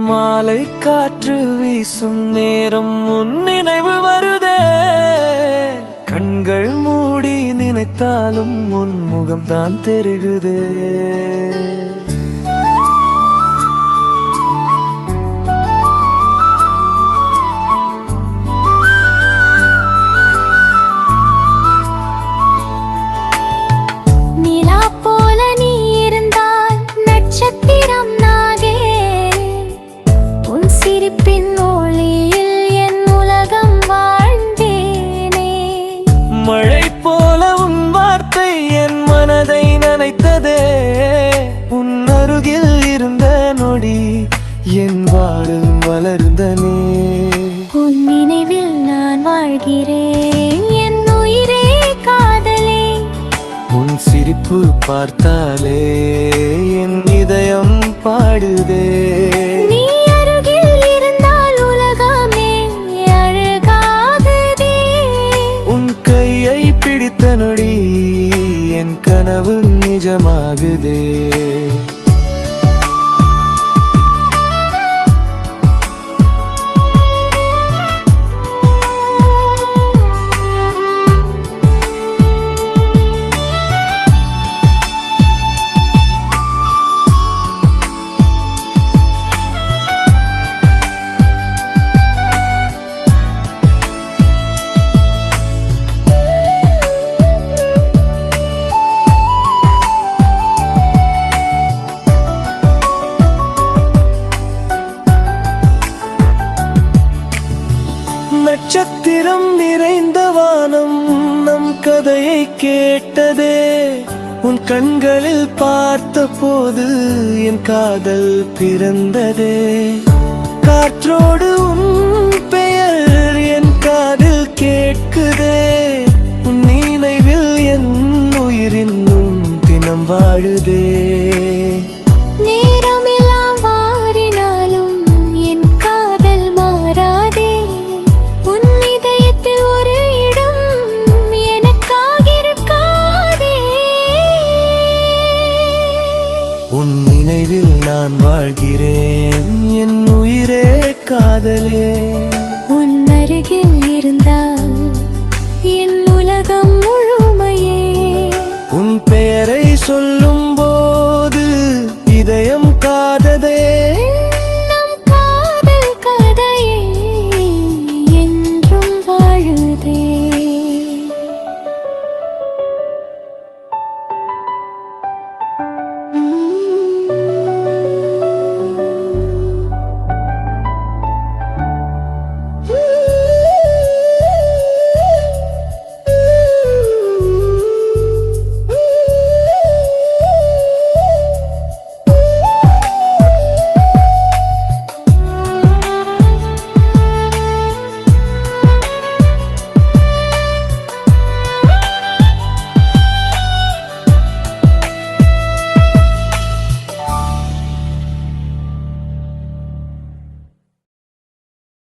மாலை காற்று வீசும் நேரம் உன் நினைவு வருதே. கண்கள் மூடி நினைத்தாலும் உன் முகம் தான் தெரிகுதே. மழை போல உன் வார்த்தை என் மனதை நனைத்ததே. உன் அருகில் இருந்த நொடி என் வாழும் வளர்ந்தனே. உன் நினைவில் நான் வாழ்கிறேன் என் உயிரே காதலே. உன் சிரிப்பு பார்த்தாலே என் இதயம் பாடுதே. நீ அருகில் இருந்தால் உலகமே அழகாகுதே. உன் கையை பிடித்த நொடி என் கனவு நிஜமாகுதே. நட்சத்திரம் நிறைந்த வானம் நம் கதையை கேட்டதே. உன் கண்களில் பார்த்த போது என் காதல் பிறந்ததே. காற்றோடு உன் பெயர் என் காதில் கேட்குதே. உன் நினைவில் என் உயிரின் தினம் வாழுதே. உன் நினைவில் நான் வாழ்கிறேன் என் உயிரே காதலே.